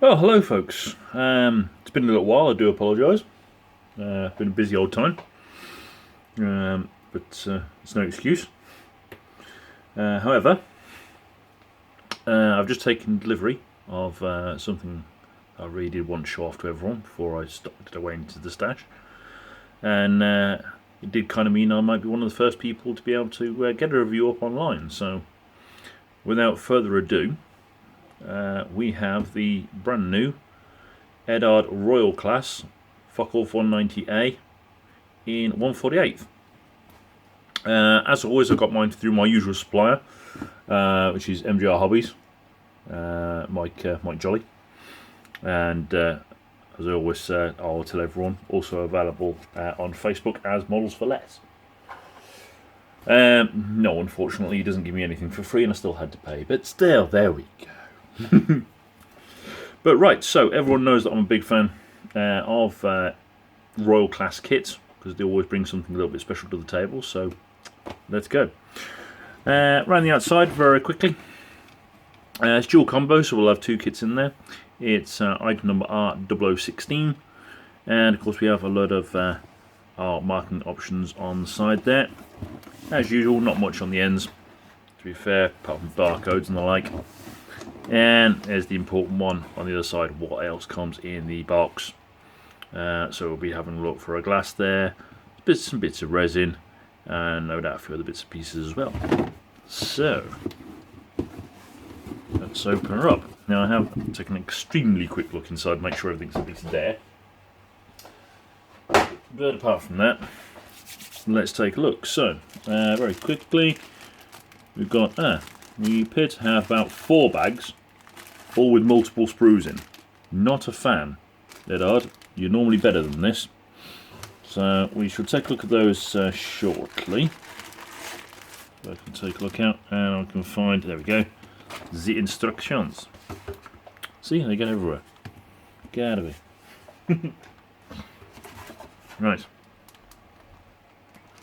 Well, hello, folks. It's been a little while. I do apologise. Been a busy old time, but it's no excuse. However, I've just taken delivery of something I really did want to show off to everyone before I stopped it away into the stash, and it did kind of mean I might be one of the first people to be able to get a review up online. So, without further ado, we have the brand new Eduard Royal Class Fw190A in 1/48. As always, I got mine through my usual supplier, which is MGR Hobbies, Mike Jolly, and as I always say, I'll tell everyone, also available on Facebook as Models for Less. No, unfortunately, he doesn't give me anything for free, and I still had to pay. But still, there we go. But right, so everyone knows that I'm a big fan of Royal Class kits, because they always bring something a little bit special to the table. So let's go. Around the outside very quickly. It's dual combo, so we'll have two kits in there. It's item number R0016, and of course we have a lot of our marking options on the side there. As usual, not much on the ends, to be fair, apart from barcodes and the like. And there's the important one on the other side, what else comes in the box. So we'll be having a look for a glass there, some bits of resin, and no doubt a few other bits and pieces as well. So, let's open her up. Now I have taken an extremely quick look inside, make sure everything's at least there. But apart from that, let's take a look. So, very quickly, we've got, we appear to have about 4 bags, all with multiple sprues in. Not a fan, Eduard. You're normally better than this. So we should take a look at those shortly. So I can take a look out and I can find, there we go, the instructions. See, they get everywhere. Get out of here. Right.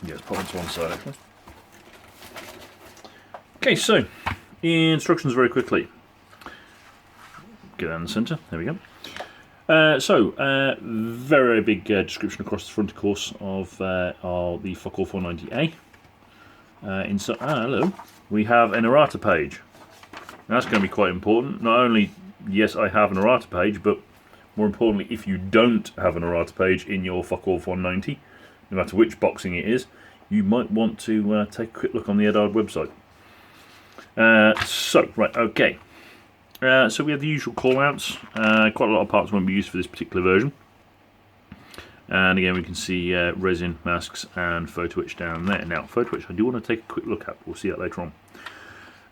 Yes, put it to one side actually. Okay, so instructions very quickly. Get that in the centre. There we go. Very big description across the front, of course, of the Fw190A. Hello. We have an errata page. Now, that's going to be quite important. Not only, yes, I have an errata page, but more importantly, if you don't have an errata page in your Fw190, no matter which boxing it is, you might want to take a quick look on the Eduard website. Right, okay. So we have the usual call-outs. Quite a lot of parts won't be used for this particular version. And again, we can see resin, masks, and photo etch down there. Now, photo etch I do want to take a quick look at. We'll see that later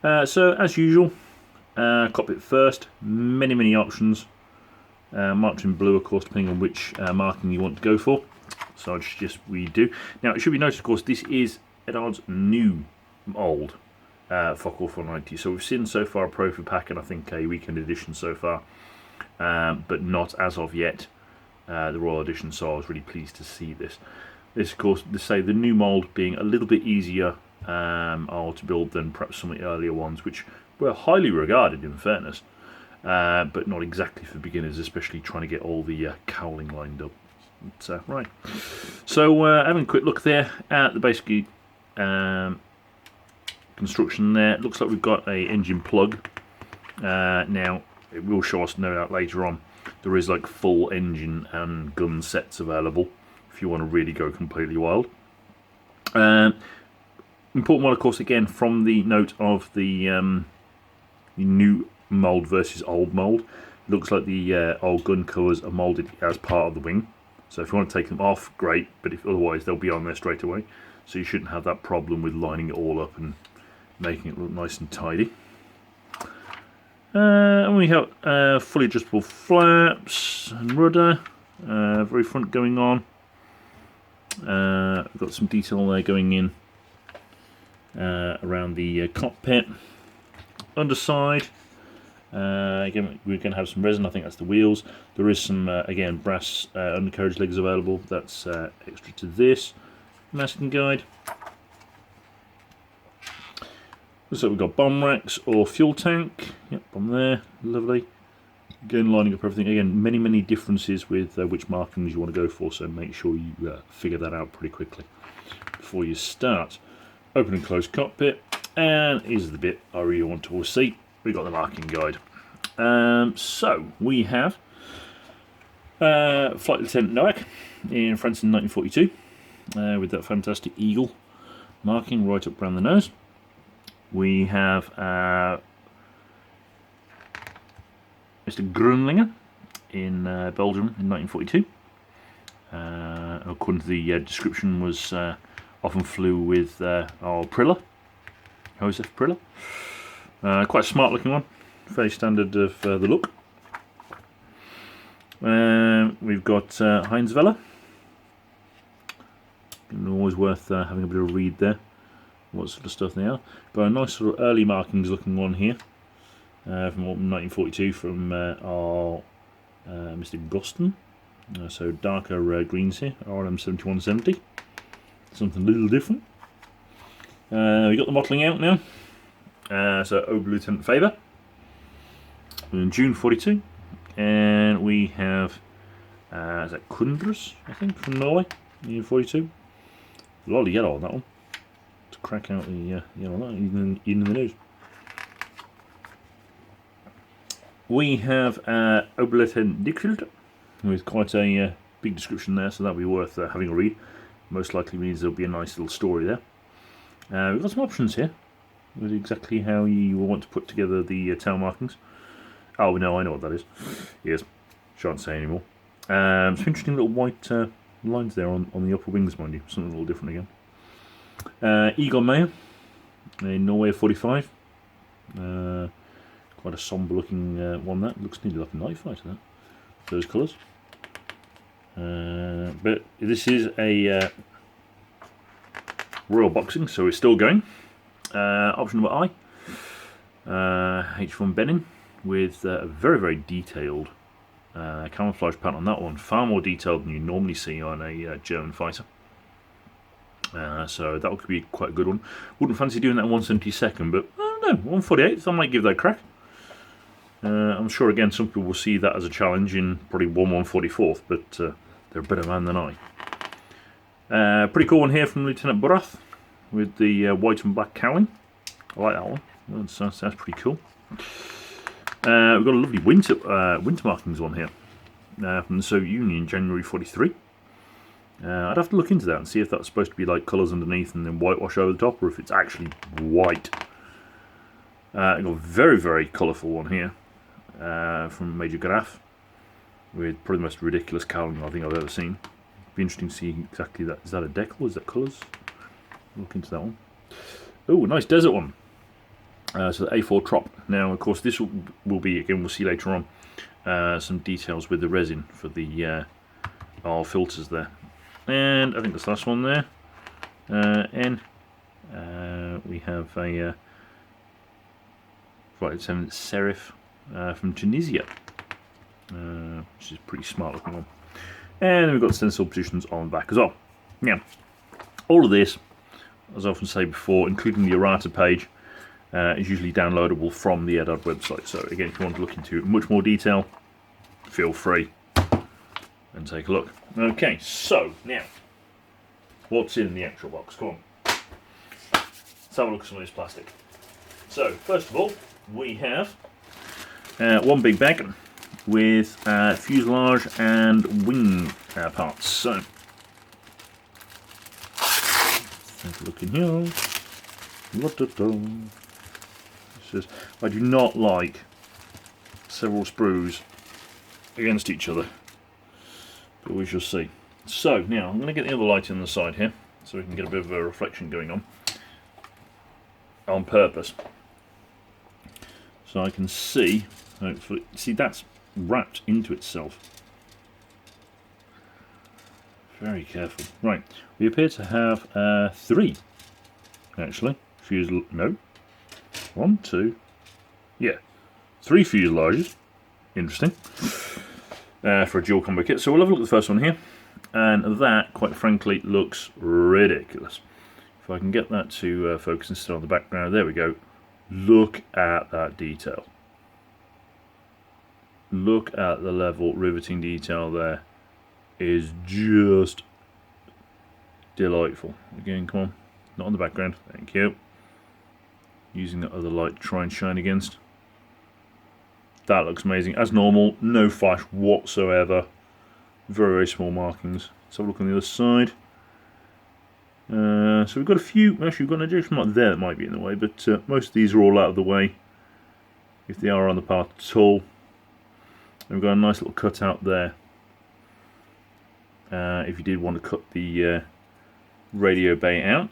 on. So, as usual, cockpit first. Many options. Marked in blue, of course, depending on which marking you want to go for. So I'll just redo. Now, it should be noted, of course, this is Eduard's new mould. Fw190. So we've seen so far a Profi pack and I think a weekend edition so far, but not as of yet the Royal Edition. So I was really pleased to see this. This, of course, to say the new mould being a little bit easier to build than perhaps some of the earlier ones, which were highly regarded in fairness, but not exactly for beginners, especially trying to get all the cowling lined up. Right. So having a quick look there at the basically. Construction there. It looks like we've got a engine plug. Now it will show us no doubt later on. There is like full engine and gun sets available if you want to really go completely wild. Important one, of course, again from the note of the new mould versus old mould. It looks like the old gun covers are moulded as part of the wing. So if you want to take them off, great. But if otherwise, they'll be on there straight away. So you shouldn't have that problem with lining it all up and making it look nice and tidy. And we have fully adjustable flaps and rudder, very front going on. We've got some detail there going in around the cockpit. Underside, again we're going to have some resin, I think that's the wheels. There is some, again, brass undercarriage legs available, that's extra to this. Masking guide. Looks like we've got bomb racks or fuel tank. Yep, bomb there, lovely. Again, lining up everything. Again, many differences with which markings you want to go for, so make sure you figure that out pretty quickly before you start. Open and close cockpit, and here's the bit I really want to all see. We've got the marking guide. So we have Flight Lieutenant Noack in France in 1942 with that fantastic eagle marking right up around the nose. We have Mr. Grunlinger in Belgium in 1942. According to the description, was often flew with our Priller, Joseph Priller. Quite a smart looking one, very standard of the look. We've got Heinz Vella. Always worth having a bit of a read there, what sort of stuff they are. Got a nice sort of early markings looking one here. From 1942 from our Mr. Goston. So darker greens here, RM 7170. Something a little different. We got the mottling out now. So Ober Lieutenant Faber in June 42. And we have is that Kundras, I think, from Norway in 42. A lot of yellow on that one. To crack out the yellow on that, even in the nose. We have Oberlieutenant Dickfield with quite a big description there, so that'll be worth having a read. Most likely means there'll be a nice little story there. We've got some options here with exactly how you want to put together the tail markings. Oh no, I know what that is. Yes, shan't say anymore. Some interesting little white lines there on the upper wings, mind you. Something a little different again. Egon Mayer in Norway 45. Quite a sombre looking one that. Looks nearly like a night fighter, that. Those colours. But this is a Royal Boxing, so it's still going. Option number I. H1 Benin with a very detailed camouflage pattern on that one. Far more detailed than you normally see on a German fighter. So that could be quite a good one. Wouldn't fancy doing that 172nd, but I don't know, 148th, I might give that a crack. I'm sure again some people will see that as a challenge in probably 144th, but they're a better man than I. Pretty cool one here from Lieutenant Burath with the white and black cowling. I like that one. That's pretty cool. We've got a lovely winter markings one here from the Soviet Union, January 43. I'd have to look into that and see if that's supposed to be like colours underneath and then whitewash over the top, or if it's actually white. I've got a very colourful one here from Major Graf with probably the most ridiculous cowling I think I've ever seen. Be interesting to see exactly that. Is that a decal? Is that colours? Look into that one. Oh, nice desert one. So the A4 Trop. Now, of course, this will be, again, we'll see later on, some details with the resin for the our filters there. And I think that's the last one there. N. We have a Flight Lieutenant Serif from Tunisia, which is a pretty smart looking one. And then we've got the stencil positions on the back as well. Now, all of this, as I often say before, including the errata page, is usually downloadable from the Eduard website. So again, if you want to look into much more detail, feel free and take a look. Okay, so now, what's in the actual box? Come on. Let's have a look at some of this plastic. So, first of all, we have one big bag with fuselage and wing parts. So, take a look in here. Says, I do not like several sprues against each other, but we shall see. So now I'm going to get the other light on the side here so we can get a bit of a reflection going on purpose, so I can see, hopefully, see that's wrapped into itself. Very careful. Right, we appear to have 3 actually. No. 1, 2, yeah, 3 fuselages. Interesting. For a dual combo kit. So we'll have a look at the first one here, and that, quite frankly, looks ridiculous. If I can get that to focus instead on the background, there we go. Look at that detail. look at the level riveting detail there. Is just delightful. Again, come on, not on the background, thank you. Using that other light to try and shine against. That looks amazing. As normal, no flash whatsoever. Very, very small markings. Let's have a look on the other side. So we've got a few, actually we've got an ejection mark there that might be in the way, but most of these are all out of the way, if they are on the path at all. And we've got a nice little cutout there. If you did want to cut the radio bay out.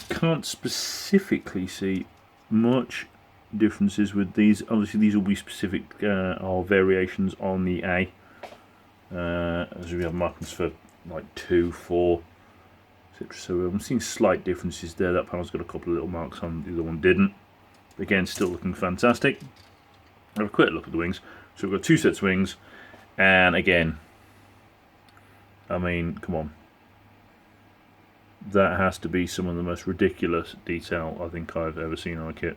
Can't specifically see much differences with these. Obviously these will be specific or variations on the A. As we have markings for like 2, 4, etc. So I'm seeing slight differences there. That panel's got a couple of little marks on, the other one didn't. Again, still looking fantastic. Have a quick look at the wings. So we've got 2 sets of wings, and again, I mean, come on. That has to be some of the most ridiculous detail I think I've ever seen on a kit.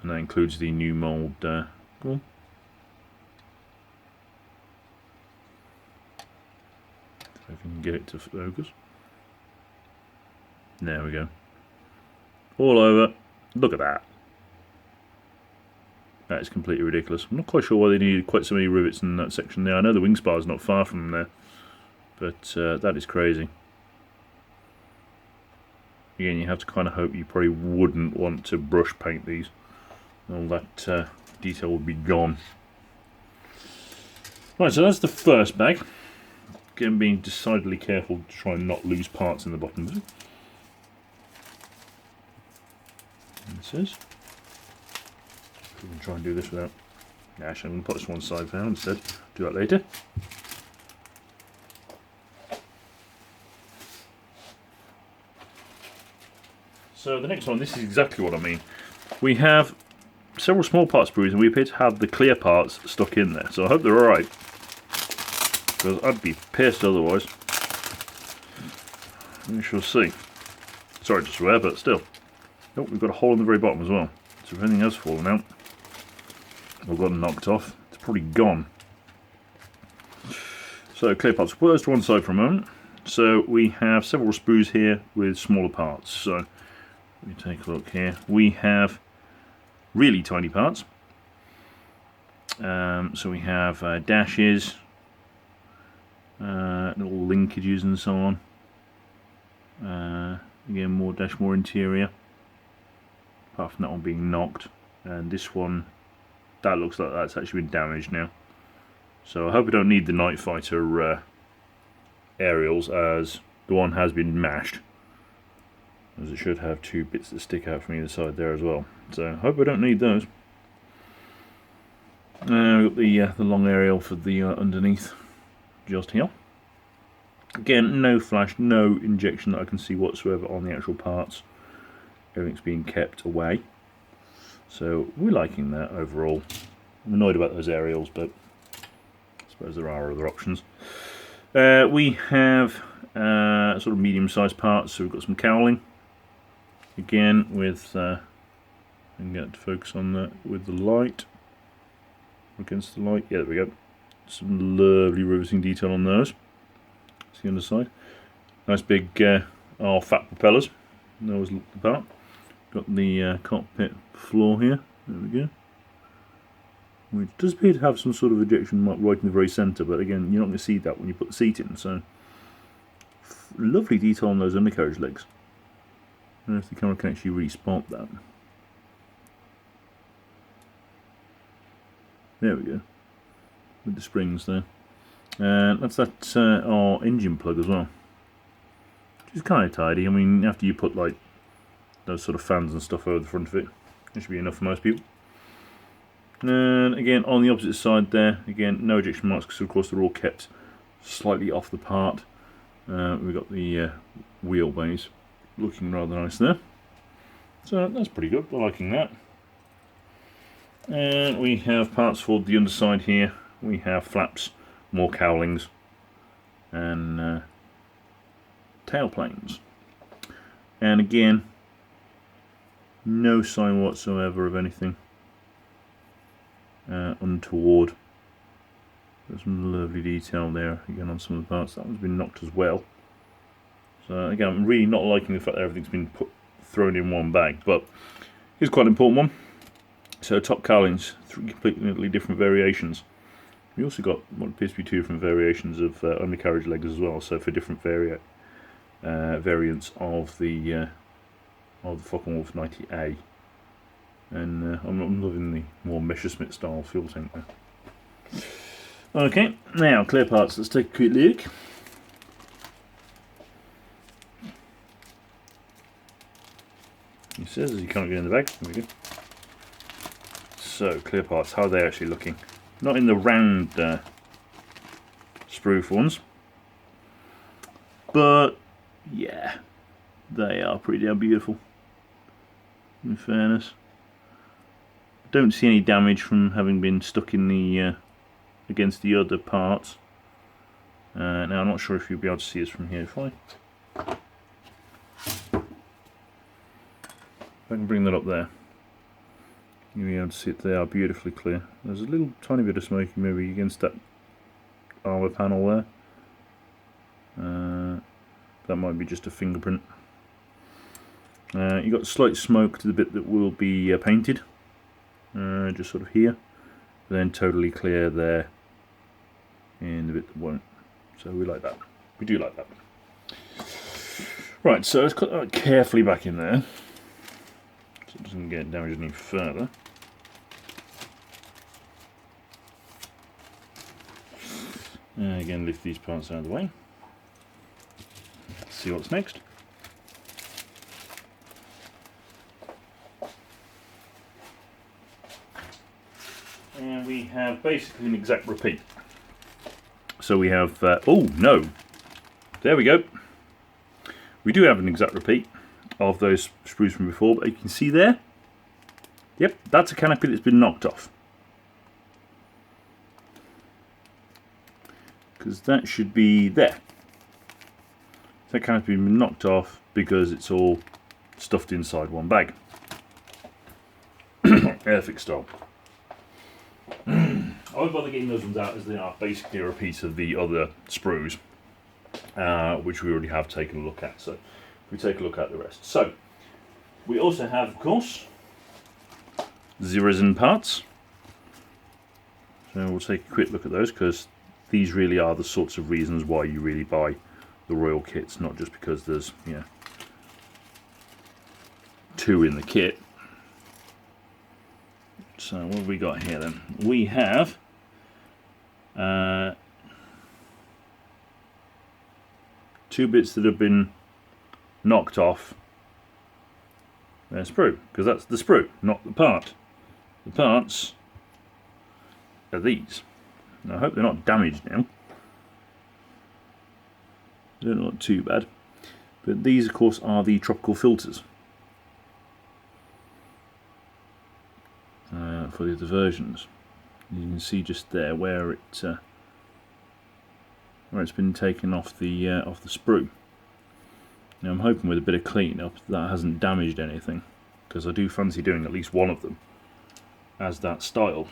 And that includes the new mould. Come on. If I can get it to focus. There we go. All over. Look at that. That is completely ridiculous. I'm not quite sure why they needed quite so many rivets in that section there. I know the wing spar is not far from there, but that is crazy. Again, you have to kind of hope you probably wouldn't want to brush paint these. All that detail would be gone. Right, so that's the first bag. Again, being decidedly careful to try and not lose parts in the bottom of it. And it says. We can try and do this without. Actually, I'm going to put this one side for now instead. Do that later. So the next one, this is exactly what I mean. We have several small part sprues and we appear to have the clear parts stuck in there. So I hope they're alright. Because I'd be pissed otherwise. We shall see. Sorry to swear, but still. Oh, we've got a hole in the very bottom as well. So if anything has fallen out, or gotten knocked off, it's probably gone. So clear parts, we'll put those to one side for a moment. So we have several sprues here with smaller parts. So let me take a look here. We have really tiny parts. So we have dashes, little linkages and so on. Again, more dash, more interior. Apart from that one being knocked, and this one, that looks like that's actually been damaged now. So I hope we don't need the Night Fighter aerials, as the one has been mashed, as it should have 2 bits that stick out from either side there as well. So I hope we don't need those. We've got the long aerial for the underneath, just here. Again, no flash, no injection that I can see whatsoever on the actual parts. Everything's being kept away. So we're liking that overall. I'm annoyed about those aerials, but I suppose there are other options. We have sort of medium-sized parts, so we've got some cowling. Again, with I can get to focus on that with the light. Against the light, yeah, there we go. Some lovely riveting detail on those. See on the side. Nice big fat propellers. Those look the part. Got the cockpit floor here. There we go. Which does appear to have some sort of ejection mark right in the very centre, but again, you're not going to see that when you put the seat in. So, lovely detail on those undercarriage legs. I don't know if the camera can actually really spot that. There we go. With the springs there. And that's our engine plug as well. Which is kind of tidy. I mean, after you put like those sort of fans and stuff over the front of it, it should be enough for most people. And again, on the opposite side there, again, no ejection marks because of course they're all kept slightly off the part. We've got the wheelbase looking rather nice there. So that's pretty good, we're liking that. And we have parts for the underside here. We have flaps, more cowlings, and tail planes. And again, No sign whatsoever of anything untoward. There's some lovely detail there again on some of the parts. That one's been knocked as well. So again, I'm really not liking the fact that everything's been thrown in one bag, but it's quite an important one. So top cowlings, 3 completely different variations. We also got what appears to be 2 different variations of undercarriage legs as well. So for different variants of the Fw190A, and I'm loving the more Messerschmitt style fuel tank there. Okay, now clear parts. Let's take a quick look. It says you can't get in the bag. There we go. So clear parts. How are they actually looking? Not in the round sprue ones, but yeah, they are pretty damn beautiful. In fairness, don't see any damage from having been stuck in the against the other parts. Now I'm not sure if you'll be able to see this from here. If I can bring that up there, you'll be able to see it. They are beautifully clear. There's a little tiny bit of smoky maybe against that armour panel there. That might be just a fingerprint. You've got slight smoke to the bit that will be painted, just sort of here, then totally clear there in the bit that won't. So we like that. We do like that. Right, so let's put that carefully back in there so it doesn't get damaged any further. Again, lift these parts out of the way. Let's see what's next. And we have basically an exact repeat. So we have, oh no, there we go. We do have an exact repeat of those sprues from before, but you can see there, yep, that's a canopy that's been knocked off. Because that should be there. That canopy has been knocked off because it's all stuffed inside one bag. Airfix style. I won't bother getting those ones out as they are basically a repeat of the other sprues, which we already have taken a look at. So we take a look at the rest. So we also have, of course, the resin parts. So we'll take a quick look at those because these really are the sorts of reasons why you really buy the Royal kits, not just because there's 2 in the kit. So what have we got here then? We have 2 bits that have been knocked off their sprue, because that's the sprue, not the part. The parts are these. Now, I hope they're not damaged now. They don't look too bad. But these, of course, are the tropical filters for the other versions. You can see just there where it's been taken off the sprue. Now I'm hoping with a bit of clean-up that hasn't damaged anything, because I do fancy doing at least one of them as that style.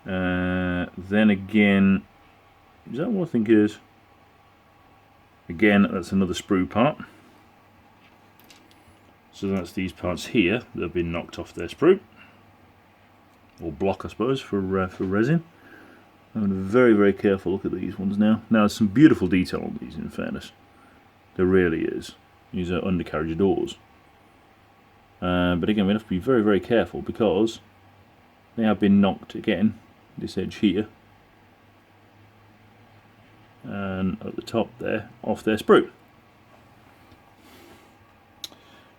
Then again, is that what I think it is? Again, that's another sprue part. So that's these parts here that have been knocked off their sprue, or block I suppose, for resin. I'm having a very, very careful look at these ones now. Now there's some beautiful detail on these, in fairness. There really is. These are undercarriage doors. But again, we have to be very, very careful because they have been knocked again, this edge here, and at the top there, off their sprue.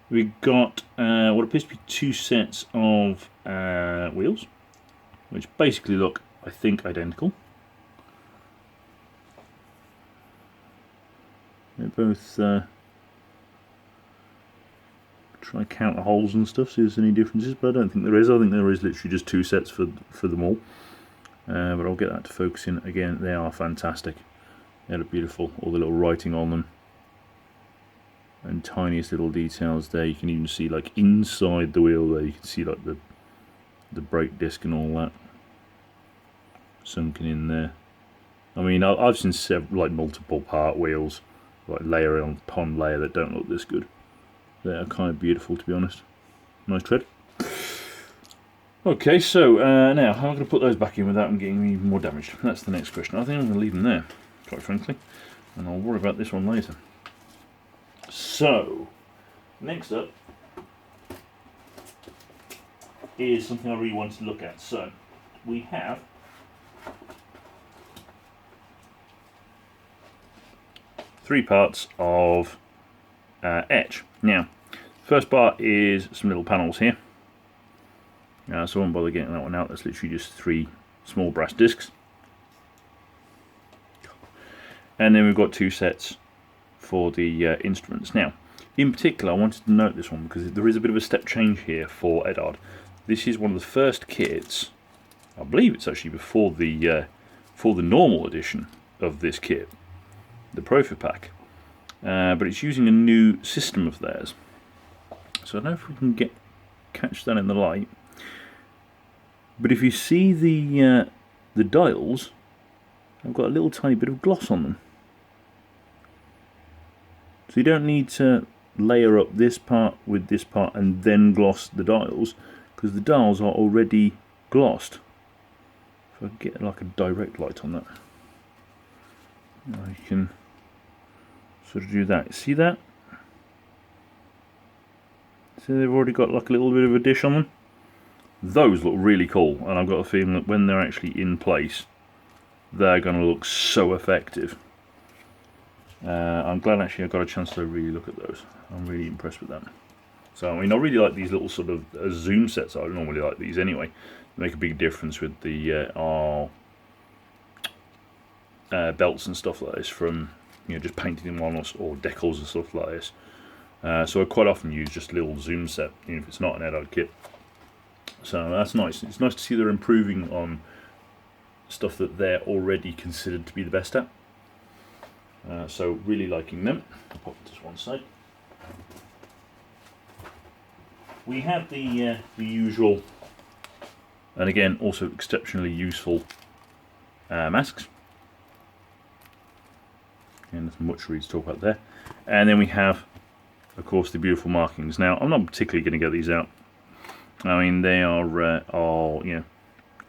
We got what appears to be 2 sets of wheels, which basically look, I think, identical. They're both try to count the holes and stuff, see if there's any differences, but I don't think there is. I think there is literally just 2 sets for them all. But I'll get that to focus in. Again, they are fantastic. They look beautiful. All the little writing on them and tiniest little details there. You can even see like inside the wheel there, you can see like the brake disc and all that sunken in there. I mean, I've seen several, like multiple part wheels, like layer upon layer, that don't look this good. They are kind of beautiful, to be honest. Nice tread. Okay, so now how am I going to put those back in without them getting even more damaged? That's the next question. I think I'm going to leave them there, quite frankly, and I'll worry about this one later. So, next up is something I really wanted to look at. So, we have three parts of etch. Now, first part is some little panels here. So I won't bother getting that one out. That's literally just three small brass discs. And then we've got two sets for the instruments. Now, in particular, I wanted to note this one because there is a bit of a step change here for Eduard. This is one of the first kits, I believe it's actually before the normal edition of this kit, the Profi Pack, but it's using a new system of theirs. So I don't know if we can catch that in the light. But if you see the dials, I've got a little tiny bit of gloss on them. So you don't need to layer up this part with this part and then gloss the dials, because the dials are already glossed. If I get like a direct light on that, I can sort of do that. See that? So they've already got like a little bit of a dish on them. Those look really cool, and I've got a feeling that when they're actually in place, they're going to look so effective. I'm glad actually I got a chance to really look at those. I'm really impressed with that. So I mean, I really like these little sort of zoom sets. I normally like these anyway. They make a big difference with the belts and stuff like this, from just painting them on or decals and stuff like this. So I quite often use just a little zoom set, even if it's not an Eduard kit. So that's nice. It's nice to see they're improving on stuff that they're already considered to be the best at. So really liking them. I'll pop it to one side. We have the usual, and again also exceptionally useful, masks. And there's much really to talk about there. And then we have, of course, the beautiful markings. Now, I'm not particularly going to get these out. I mean, they are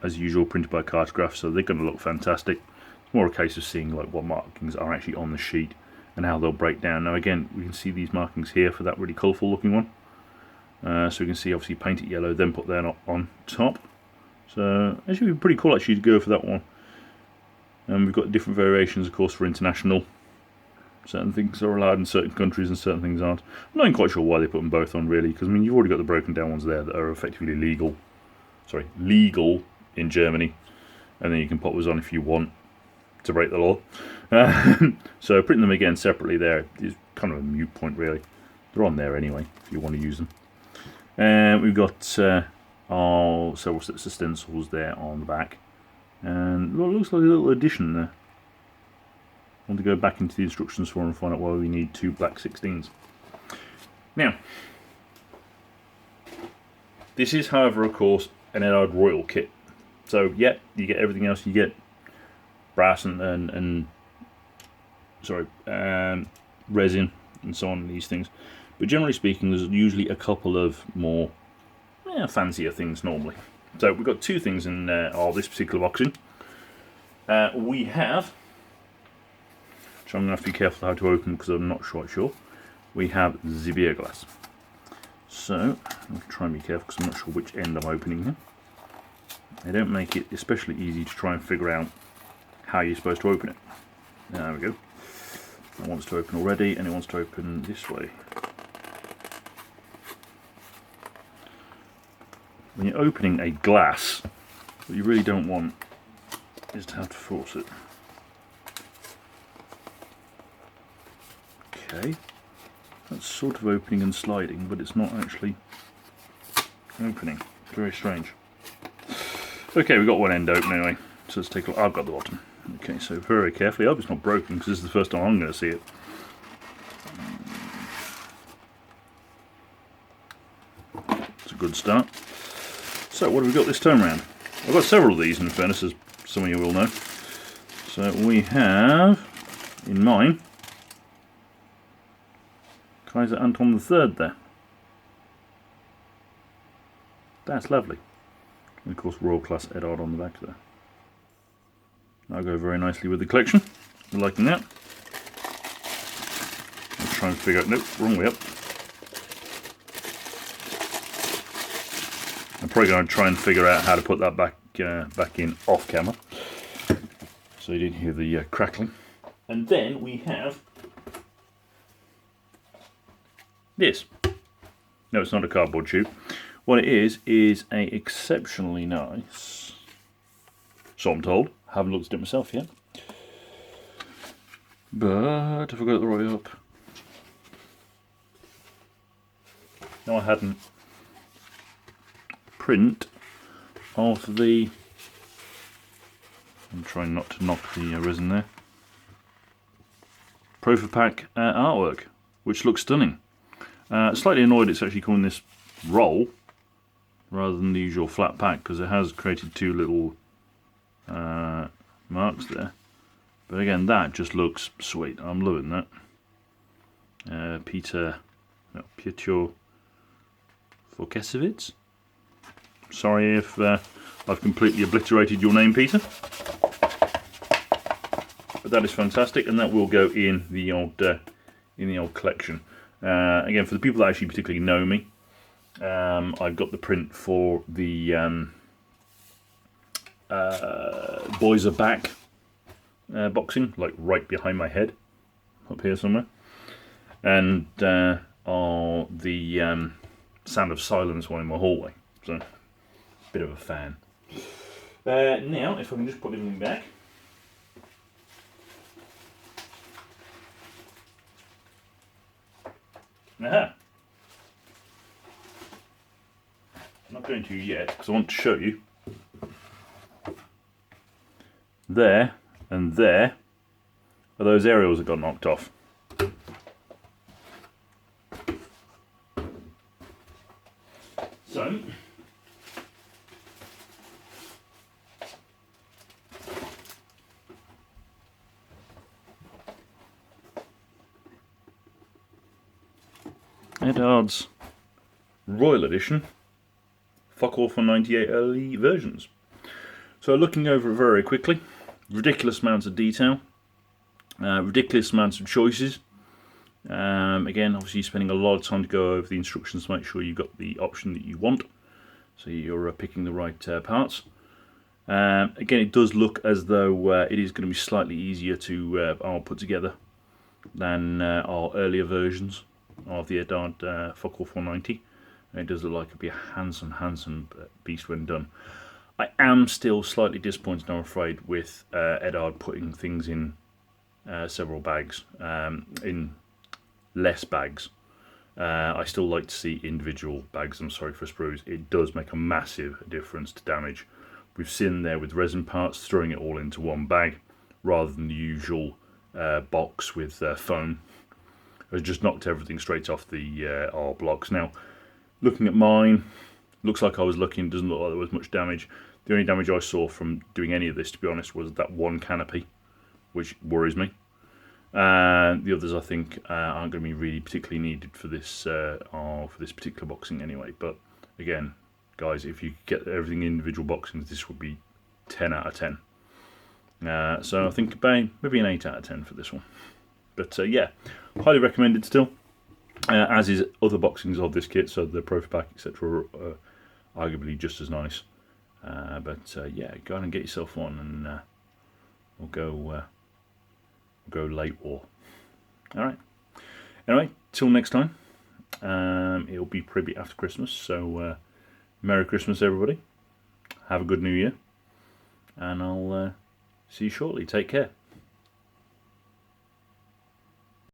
as usual, printed by Cartograph, so they're going to look fantastic. It's more a case of seeing like what markings are actually on the sheet and how they'll break down. Now, again, we can see these markings here for that really colourful looking one. So we can see, obviously, paint it yellow, then put that on top. So it should be pretty cool actually to go for that one. And we've got different variations, of course, for international. Certain things are allowed in certain countries and certain things aren't. I'm not even quite sure why they put them both on, really, because I mean, you've already got the broken down ones there that are effectively legal in Germany, and then you can pop those on if you want to break the law. So printing them again separately there is kind of a moot point, really. They're on there anyway if you want to use them. And we've got our several sets of stencils there on the back, and it looks like a little addition there. I want to go back into the instructions for and find out why we need two black 16s. Now, this is, however, of course, an Eduard Royal kit. So, yeah, you get everything else. You get brass and resin and so on in these things. But generally speaking, there's usually a couple of more fancier things normally. So we've got two things in this particular boxing. We have, which I'm going to have to be careful how to open because I'm not quite sure. We have the beer glass. So I'll try and be careful because I'm not sure which end I'm opening here. They don't make it especially easy to try and figure out how you're supposed to open it. There we go. It wants to open already, and it wants to open this way. When you're opening a glass, what you really don't want is to have to force it. Okay, that's sort of opening and sliding, but it's not actually opening. It's very strange. Okay, we've got one end open anyway, so let's take a look. I've got the bottom. Okay, so very carefully. I hope it's not broken because this is the first time I'm going to see it. a good start. So what have we got this time round? I've got several of these in fairness, as some of you will know. So we have, in mine, Kaiser Anton III there. That's lovely. And of course Royal Class Eduard on the back there. That'll go very nicely with the collection. I'm liking that. I'll try and figure out, nope, wrong way up. I'm probably going to try and figure out how to put that back in off camera, so you didn't hear the crackling. And then we have this. No, it's not a cardboard tube. What it is a exceptionally nice, so I'm told, haven't looked at it myself yet, but if I got it the right up, no I hadn't, print of the, I'm trying not to knock the resin there, Focke artwork, which looks stunning. Slightly annoyed it's actually coming in this roll rather than the usual flat pack, because it has created two little marks there. But again, that just looks sweet. I'm loving that. Pietro Focke. Sorry if I've completely obliterated your name, Peter. But that is fantastic, and that will go in the old collection. Again, for the people that actually particularly know me, I've got the print for the Boys Are Back boxing, like right behind my head, up here somewhere, and the Sound of Silence one in my hallway. So, bit of a fan. Now, if I can just put everything back. Aha! I'm not going to yet, because I want to show you. There and there are those aerials that got knocked off. So, Eduard's Royal Edition Fw190A early versions. So looking over it very quickly, ridiculous amounts of detail, ridiculous amounts of choices. Again, obviously spending a lot of time to go over the instructions to make sure you've got the option that you want, so you're picking the right parts. Again, it does look as though it is going to be slightly easier to put together than our earlier versions of the Eduard Focke 490. It does look like it'll be a handsome beast when done. I am still slightly disappointed, I'm afraid, with Eduard putting things in several bags, in less bags. I still like to see individual bags, I'm sorry for sprues. It does make a massive difference to damage. We've seen there with resin parts, throwing it all into one bag, rather than the usual box with foam. Has just knocked everything straight off the R blocks. Now, looking at mine, looks like I was lucky and doesn't look like there was much damage. The only damage I saw from doing any of this, to be honest, was that one canopy, which worries me. The others, I think, aren't going to be really particularly needed for this particular boxing anyway. But again, guys, if you get everything in individual boxings, this would be 10 out of 10. So I think maybe an 8 out of 10 for this one. But yeah, highly recommended still, as is other boxings of this kit. So the Focke, etc., are arguably just as nice. But yeah, go ahead and get yourself one, and we'll go late war. All right. Anyway, till next time. It'll be probably after Christmas. So Merry Christmas, everybody. Have a good New Year, and I'll see you shortly. Take care.